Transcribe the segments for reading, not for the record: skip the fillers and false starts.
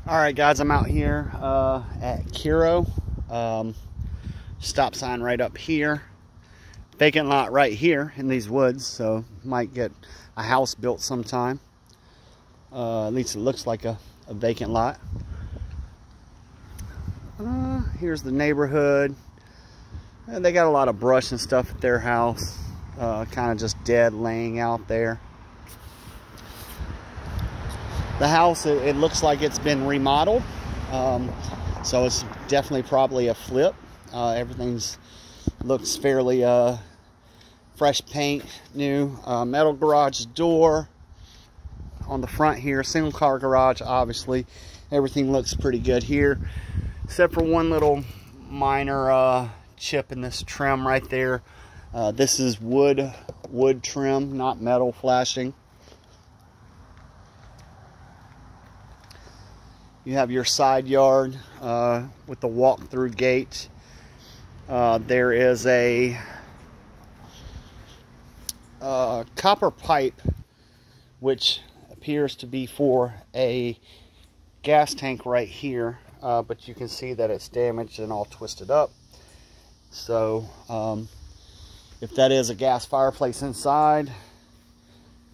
Alright guys, I'm out here at Kerrow. Stop sign right up here. Vacant lot right here in these woods, so might get a house built sometime. At least it looks like a vacant lot. Here's the neighborhood. They got a lot of brush and stuff at their house. Kind of just dead laying out there. The house, it looks like it's been remodeled, so it's definitely probably a flip. Everything's looks fairly fresh paint, new metal garage door on the front here, single car garage. Obviously everything looks pretty good here, except for one little minor chip in this trim right there. This is wood trim, not metal flashing. You have your side yard with the walk-through gate. There is a copper pipe, which appears to be for a gas tank right here, but you can see that it's damaged and all twisted up. So if that is a gas fireplace inside,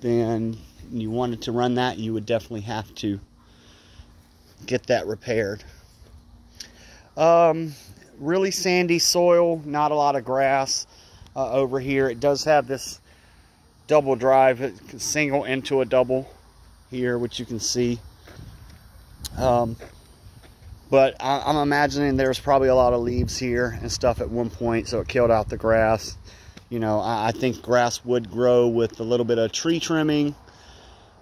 then you wanted to run that, you would definitely have to get that repaired. Really sandy soil, not a lot of grass over here. It does have this double drive, single into a double here, which you can see. But I'm imagining there's probably a lot of leaves here and stuff at one point, so it killed out the grass. You know, I think grass would grow with a little bit of tree trimming,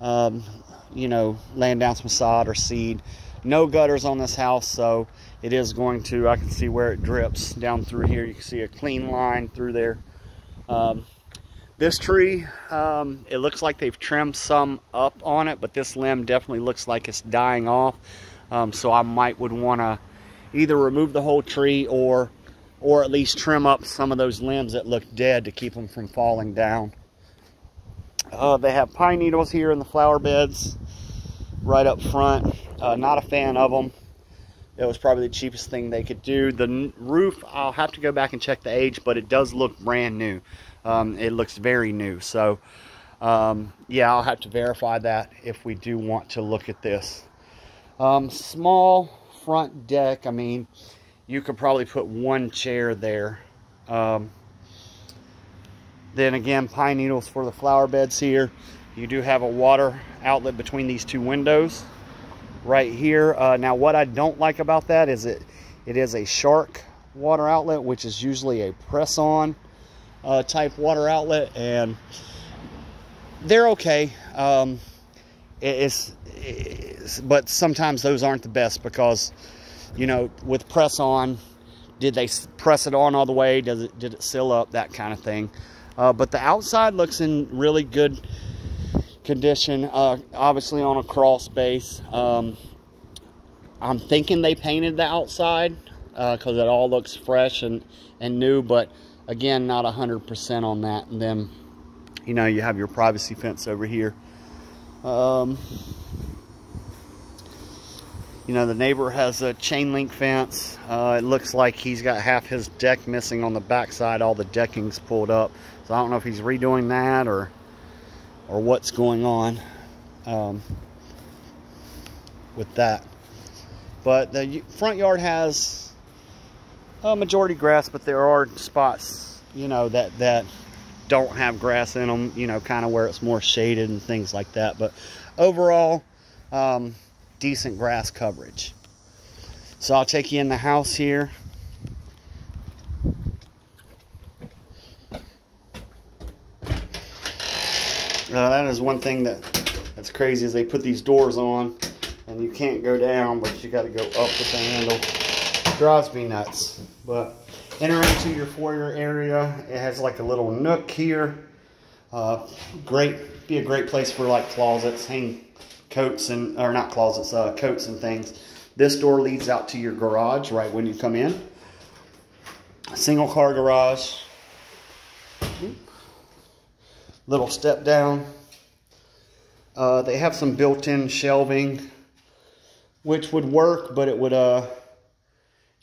you know, laying down some sod or seed. No gutters on this house, so it is going to, I can see where it drips down through here. You can see a clean line through there. This tree, it looks like they've trimmed some up on it, but this limb definitely looks like it's dying off. So I would want to either remove the whole tree or at least trim up some of those limbs that look dead to keep them from falling down. They have pine needles here in the flower beds right up front. Not a fan of them. It was probably the cheapest thing they could do. The roof, I'll have to go back and check the age, but it does look brand new. It looks very new. So yeah, I'll have to verify that if we do want to look at this. Small front deck. I mean, you could probably put one chair there. Then again, pine needles for the flower beds here. You do have a water outlet between these two windows right here. Now what I don't like about that is it is a shark water outlet, which is usually a press-on type water outlet, and they're okay. But sometimes those aren't the best because, you know, with press-on, did they press it on all the way? Did it seal up? That kind of thing. But the outside looks in really good condition, obviously on a crawl space. I'm thinking they painted the outside because it all looks fresh and new, but again, not 100% on that. And then, you know, you have your privacy fence over here. You know, the neighbor has a chain link fence. It looks like he's got half his deck missing on the backside. All the decking's pulled up, so I don't know if he's redoing that or what's going on with that. But the front yard has a majority grass, but there are spots, you know, that don't have grass in them, you know, kind of where it's more shaded and things like that. But overall, decent grass coverage. So I'll take you in the house here. That is one thing that's crazy, is they put these doors on and you can't go down, but you got to go up with the handle. It drives me nuts. But enter into your foyer area. It has like a little nook here. Be a great place for like closets, hang coats and, or not closets, coats and things. This door leads out to your garage right when you come in. A single car garage. Little step down. They have some built-in shelving which would work, but it would,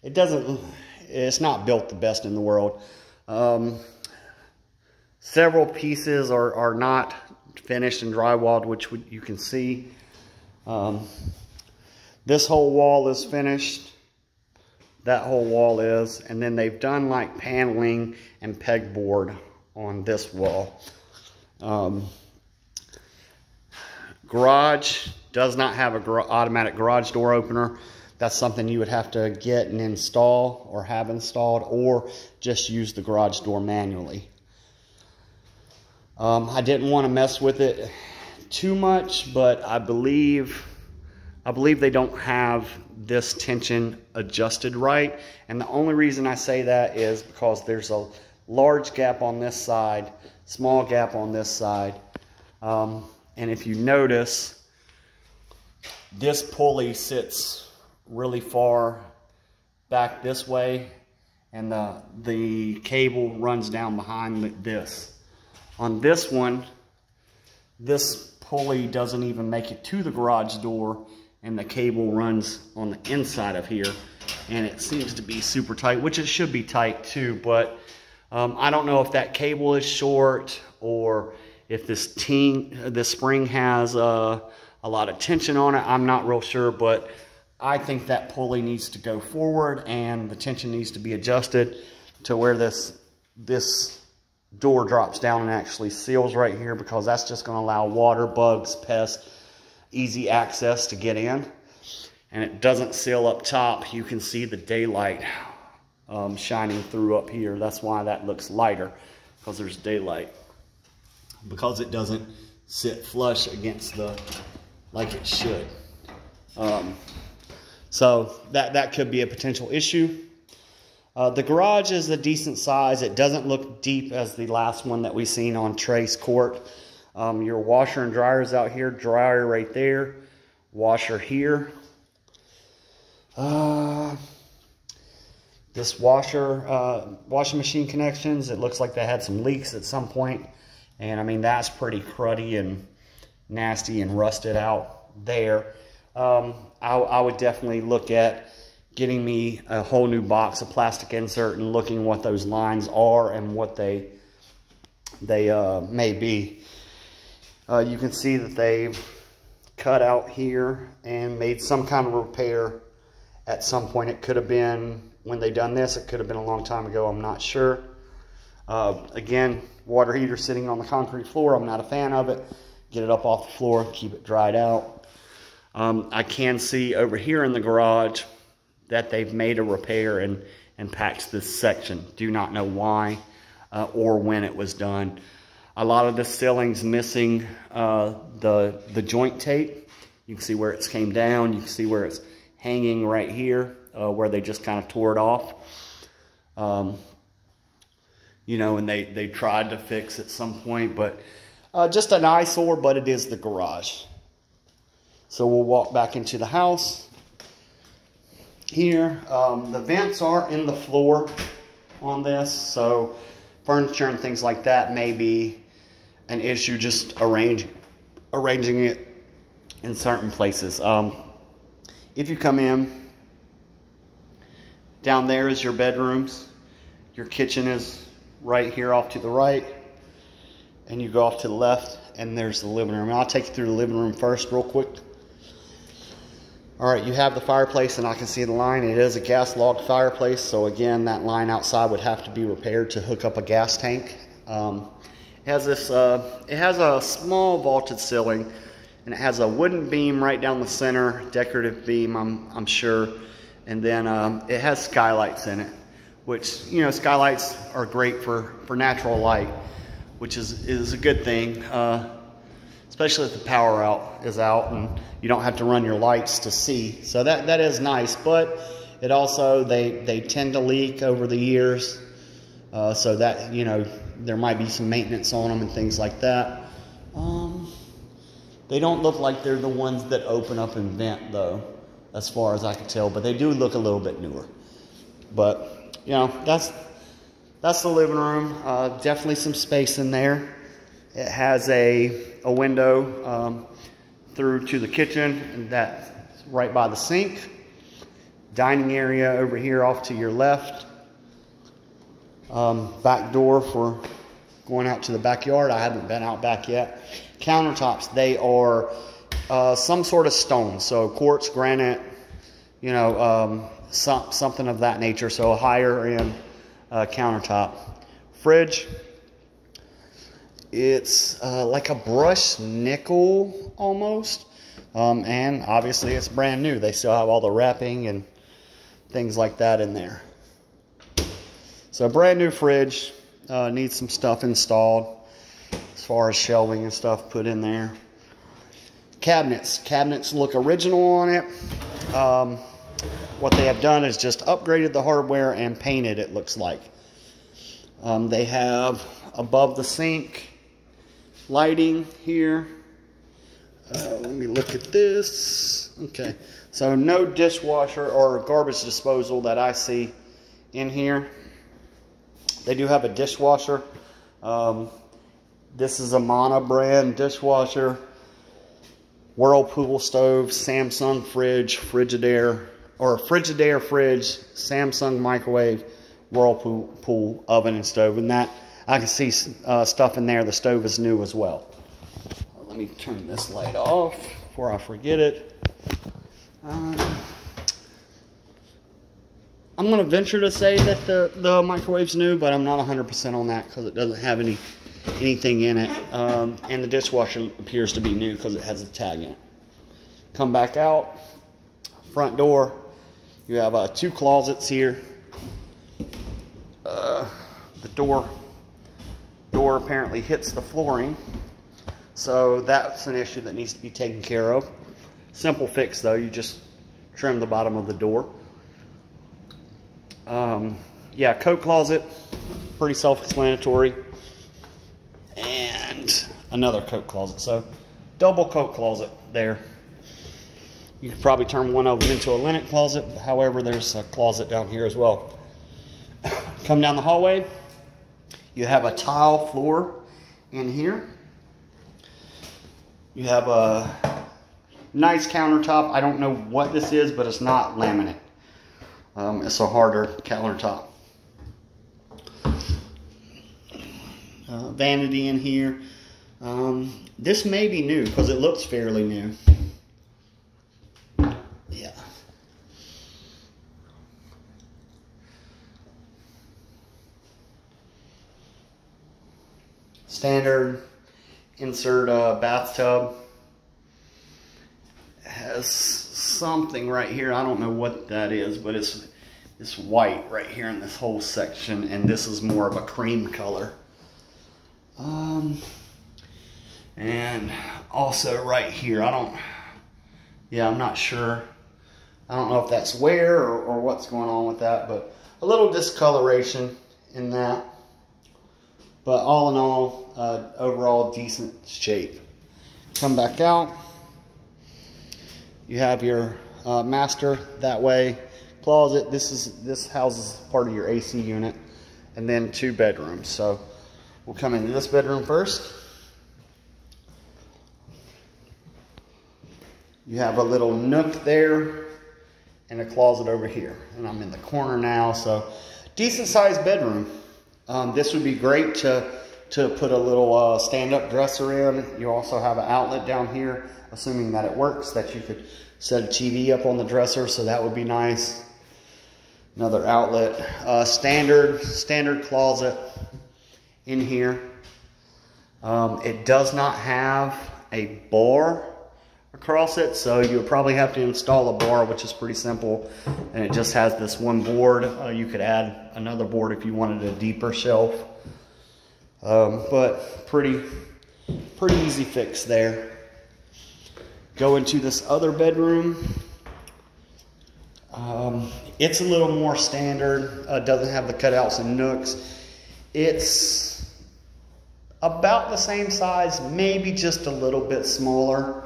it's not built the best in the world. Several pieces are not finished and drywalled, which you can see. This whole wall is finished. That whole wall is. And then they've done like paneling and pegboard on this wall. Garage does not have an automatic garage door opener. That's something you would have to get and install or have installed, or just use the garage door manually. I didn't want to mess with it too much, but I believe they don't have this tension adjusted right. And the only reason I say that is because there's a large gap on this side, small gap on this side. And if you notice, this pulley sits really far back this way, and the cable runs down behind this. On this one, this pulley doesn't even make it to the garage door, and the cable runs on the inside of here, and it seems to be super tight, which it should be tight too, but I don't know if that cable is short or if this spring has a lot of tension on it. I'm not real sure, but I think that pulley needs to go forward and the tension needs to be adjusted to where this door drops down and actually seals right here, because that's just going to allow water, bugs, pests, easy access to get in. And it doesn't seal up top. You can see the daylight shining through up here. That's why that looks lighter, because there's daylight, because it doesn't sit flush against like it should. So that could be a potential issue. The garage is a decent size. It doesn't look deep as the last one that we seen on Trace Court. Your washer and dryer is out here. Dryer right there. Washer here. This washing machine connections, it looks like they had some leaks at some point. And I mean, that's pretty cruddy and nasty and rusted out there. I would definitely look at getting me a whole new box of plastic insert and looking what those lines are and what they may be. You can see that they've cut out here and made some kind of repair at some point. It could have been when they done this, it could have been a long time ago, I'm not sure. Again, water heater sitting on the concrete floor, I'm not a fan of it. Get it up off the floor, keep it dried out. I can see over here in the garage that they've made a repair and patched this section. Do not know why or when it was done. A lot of the ceiling's missing the joint tape. You can see where it's came down. You can see where it's hanging right here, where they just kind of tore it off. You know, and they tried to fix at some point, but just an eyesore, but it is the garage. So we'll walk back into the house. Here, the vents are in the floor on this, so furniture and things like that may be an issue, just arranging it in certain places. If you come in, down there is your bedrooms. Your kitchen is right here off to the right, and you go off to the left, and there's the living room. And I'll take you through the living room first real quick. All right, you have the fireplace, and I can see the line. It is a gas log fireplace, so again, that line outside would have to be repaired to hook up a gas tank. It has a small vaulted ceiling, and it has a wooden beam right down the center, decorative beam, I'm sure, and then it has skylights in it, which, you know, skylights are great for natural light, which is a good thing. Especially if the power is out and you don't have to run your lights to see. So that is nice, but it also, they tend to leak over the years. So that, you know, there might be some maintenance on them and things like that. They don't look like they're the ones that open up and vent though, as far as I can tell, but they do look a little bit newer. But, you know, that's the living room. Definitely some space in there. It has a window through to the kitchen, and that right by the sink. Dining area over here off to your left. Back door for going out to the backyard. I haven't been out back yet. Countertops, they are some sort of stone. So quartz, granite, you know, something of that nature. So a higher end countertop. Fridge, it's like a brushed nickel almost. And obviously it's brand new. They still have all the wrapping and things like that in there. So a brand new fridge, needs some stuff installed as far as shelving and stuff put in there. Cabinets look original on it. What they have done is just upgraded the hardware and painted, it looks like. They have above the sink lighting here. Let me look at this. Okay, so no dishwasher or garbage disposal that I see in here. They do have a dishwasher. This is a Mana brand dishwasher. Whirlpool stove, Samsung fridge, Frigidaire fridge, Samsung microwave, Whirlpool oven and stove. And that, I can see stuff in there. The stove is new as well. Let me turn this light off before I forget it. I'm going to venture to say that the microwave's new, but I'm not 100% on that because it doesn't have anything in it. And the dishwasher appears to be new because it has a tag in it. Come back out. Front door. You have 2 closets here. The door apparently hits the flooring. So that's an issue that needs to be taken care of. Simple fix though, you just trim the bottom of the door. Yeah, coat closet, pretty self-explanatory. And another coat closet, so double coat closet there. You could probably turn one of them into a linen closet. However, there's a closet down here as well. Come down the hallway. You have a tile floor in here. You have a nice countertop. I don't know what this is, but it's not laminate. It's a harder countertop. Vanity in here. This may be new because it looks fairly new. Yeah. Standard insert bathtub. Has something right here. I don't know what that is, but it's white right here in this whole section, and this is more of a cream color. And also right here, I'm not sure. I don't know if that's wear or what's going on with that, but a little discoloration in that. But all in all, overall decent shape. Come back out. You have your master that way. Closet. This houses part of your AC unit, and then 2 bedrooms. So we'll come into this bedroom first. You have a little nook there and a closet over here. And I'm in the corner now, so decent sized bedroom. This would be great to put a little stand-up dresser in. You also have an outlet down here, assuming that it works, that you could set a TV up on the dresser, so that would be nice. Another outlet. Standard closet in here. It does not have a bar across it, so you'll probably have to install a bar, which is pretty simple. And it just has this one board. You could add another board if you wanted a deeper shelf. But pretty easy fix there. Go into this other bedroom. It's a little more standard. Doesn't have the cutouts and nooks. It's about the same size, maybe just a little bit smaller.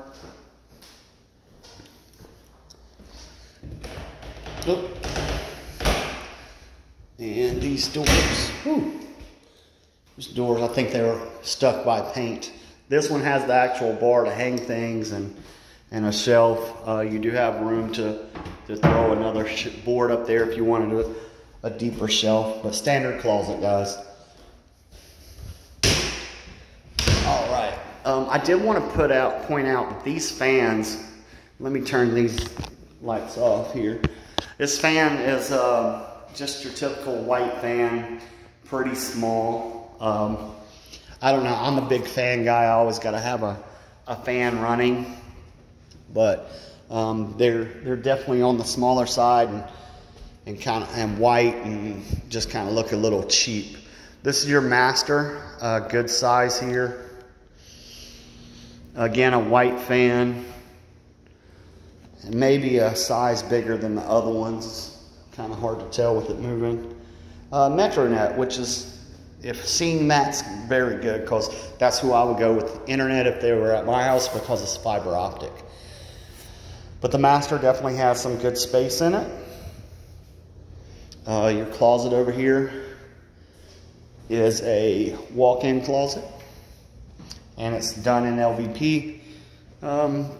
Oop. And these doors, these doors, I think they were stuck by paint. This one has the actual bar to hang things and and a shelf. You do have room to throw another board up there if you wanted a deeper shelf, but standard closet, guys. All right, I did want to point out these fans. Let me turn these lights off here. This fan is just your typical white fan, pretty small. I don't know, I'm a big fan guy. I always got to have a fan running, but they're definitely on the smaller side and kind of white and just kind of look a little cheap. This is your master, good size here. Again, a white fan, and maybe a size bigger than the other ones. Kind of hard to tell with it moving. Metronet, which is, if seeing that's very good, because that's who I would go with internet if they were at my house, because it's fiber optic. But the master definitely has some good space in it. Your closet over here is a walk-in closet, and it's done in LVP.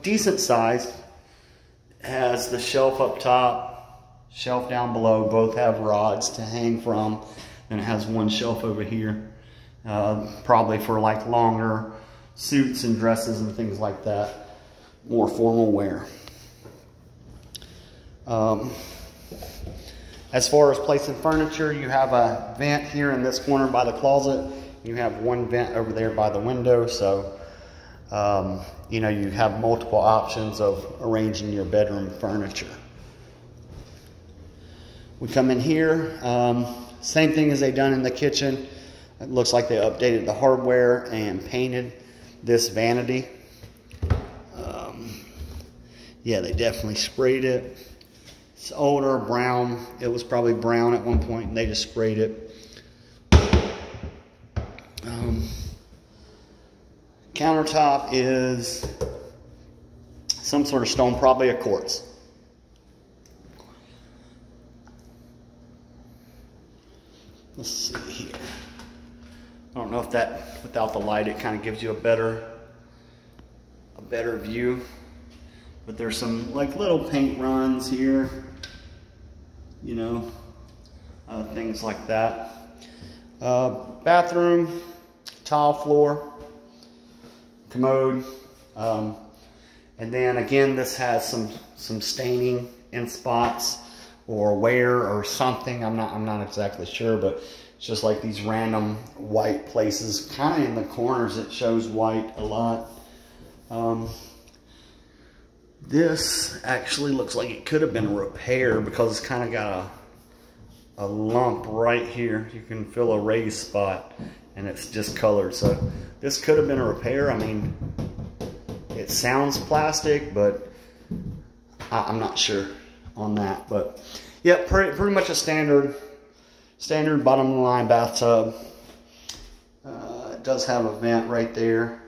Decent size. Has the shelf up top, shelf down below. Both have rods to hang from, and it has one shelf over here, probably for like longer suits and dresses and things like that, more formal wear. As far as placing furniture, you have a vent here in this corner by the closet. You have one vent over there by the window, so you know, you have multiple options of arranging your bedroom furniture. We come in here, same thing as they done in the kitchen. It looks like they updated the hardware and painted this vanity. Yeah, they definitely sprayed it. It's older, brown. It was probably brown at one point and they just sprayed it. Countertop is some sort of stone, probably a quartz. Let's see here. I don't know if that, without the light, it kind of gives you a better view. But there's some like little paint runs here, you know, things like that. Bathroom, tile floor, commode, and then again this has some staining in spots or wear or something. I'm not exactly sure, but it's just like these random white places, kind of in the corners. It shows white a lot. This actually looks like it could have been a repair because it's kind of got a lump right here. You can feel a raised spot and it's discolored. So this could have been a repair. I mean, it sounds plastic, but I'm not sure on that. But yeah, pretty much a standard bottom of the line bathtub. It does have a vent right there.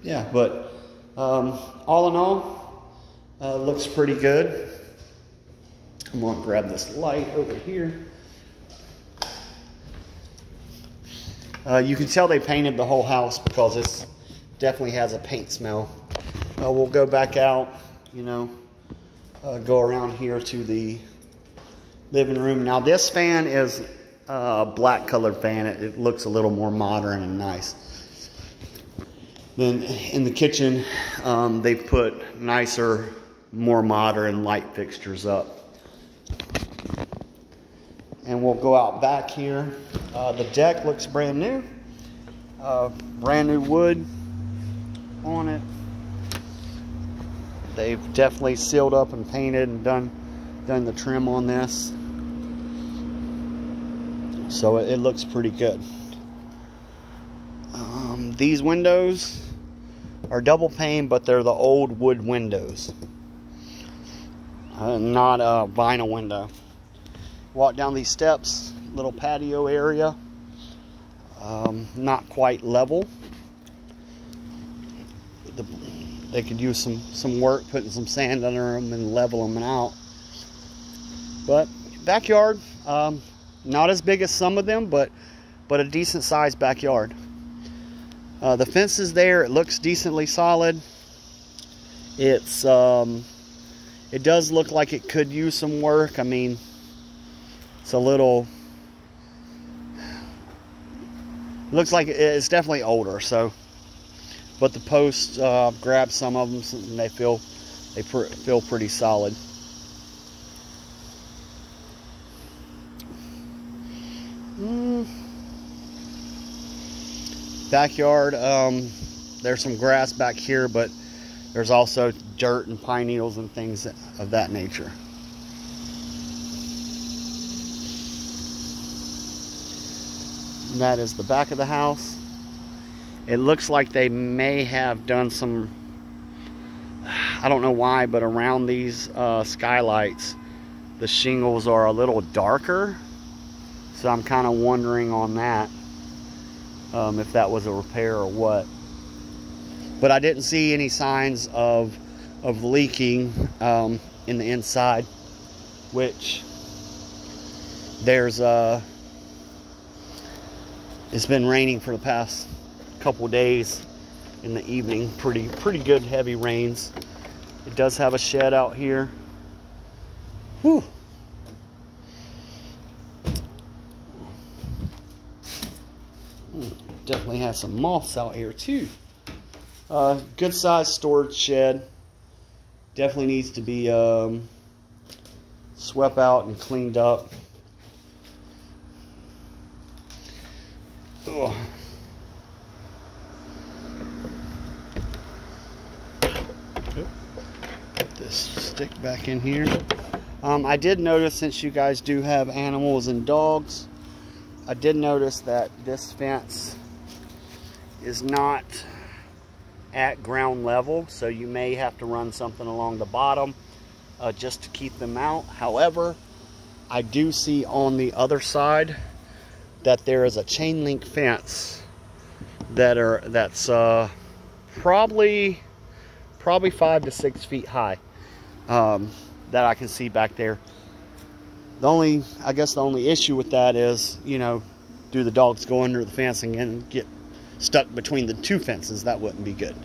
Yeah, but all in all, looks pretty good. I'm gonna grab this light over here. You can tell they painted the whole house because it definitely has a paint smell. We'll go back out, you know, go around here to the living room. Now this fan is a black colored fan. It looks a little more modern and nice. Then in the kitchen, they put nicer, more modern light fixtures up. And we'll go out back here. The deck looks brand new. Brand new wood on it. They've definitely sealed up and painted and done the trim on this. So it looks pretty good. These windows are double pane, but they're the old wood windows, not a vinyl window. Walk down these steps, little patio area, not quite level. They could use some work putting some sand under them and level them out. But backyard, not as big as some of them, but a decent sized backyard. The fence is there. It looks decently solid. It's it does look like it could use some work. I mean, it's a little, looks like it's definitely older. So, but the posts, grabbed some of them and they feel pretty solid. Backyard, there's some grass back here, but there's also dirt and pine needles and things of that nature. And that is the back of the house. It looks like they may have done some, I don't know why, but around these skylights, the shingles are a little darker. So I'm kind of wondering on that, if that was a repair or what. But I didn't see any signs of leaking in the inside, which there's it's been raining for the past couple days in the evening, pretty good heavy rains. It does have a shed out here. Whew. Definitely has some moths out here too. Good sized storage shed. Definitely needs to be swept out and cleaned up. Ugh. Put this stick back in here. I did notice, since you guys do have animals and dogs, I did notice that this fence is not at ground level, so you may have to run something along the bottom just to keep them out. However, I do see on the other side that there is a chain link fence that's probably 5 to 6 feet high, that I can see back there. I guess the only issue with that is, you know, do the dogs go under the fencing and get stuck between the two fences? That wouldn't be good.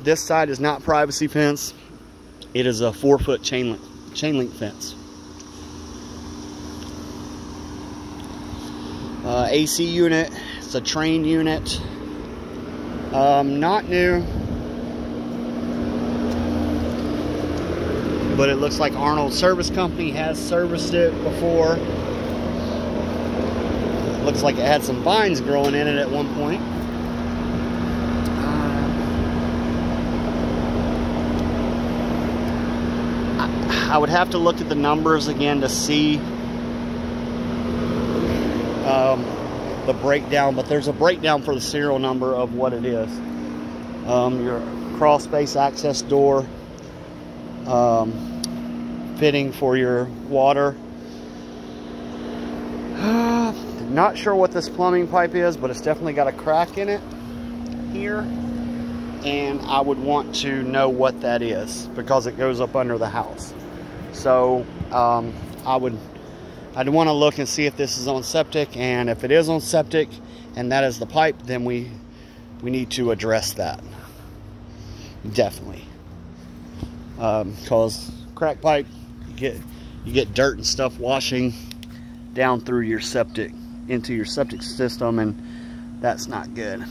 This side is not privacy fence. It is a 4-foot chain link fence. AC unit. It's a train unit. Not new, but it looks like Arnold Service Company has serviced it before. Looks like it had some vines growing in it at one point. I would have to look at the numbers again to see the breakdown, but there's a breakdown for the serial number of what it is. Your crawl space access door, fitting for your water. Not sure what this plumbing pipe is, but it's definitely got a crack in it here, and I would want to know what that is because it goes up under the house. So I'd want to look and see if this is on septic, and if it is on septic and that is the pipe, then we need to address that, definitely, because crack pipe, you get dirt and stuff washing down through your septic into your septic system, and that's not good.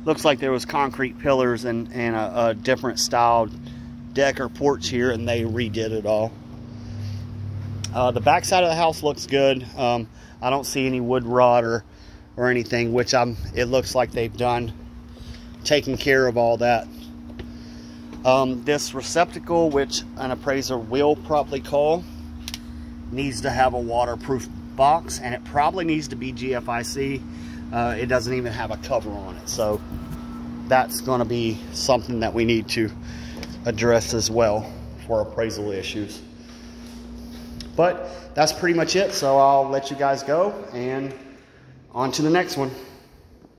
Looks like there was concrete pillars and a different styled deck or porch here, and they redid it all. The back side of the house looks good. I don't see any wood rot or anything, which it looks like they've taken care of all that. This receptacle, which an appraiser will probably call, needs to have a waterproof box, and it probably needs to be GFIC. It doesn't even have a cover on it, so that's going to be something that we need to address as well for appraisal issues. But that's pretty much it, so I'll let you guys go and on to the next one.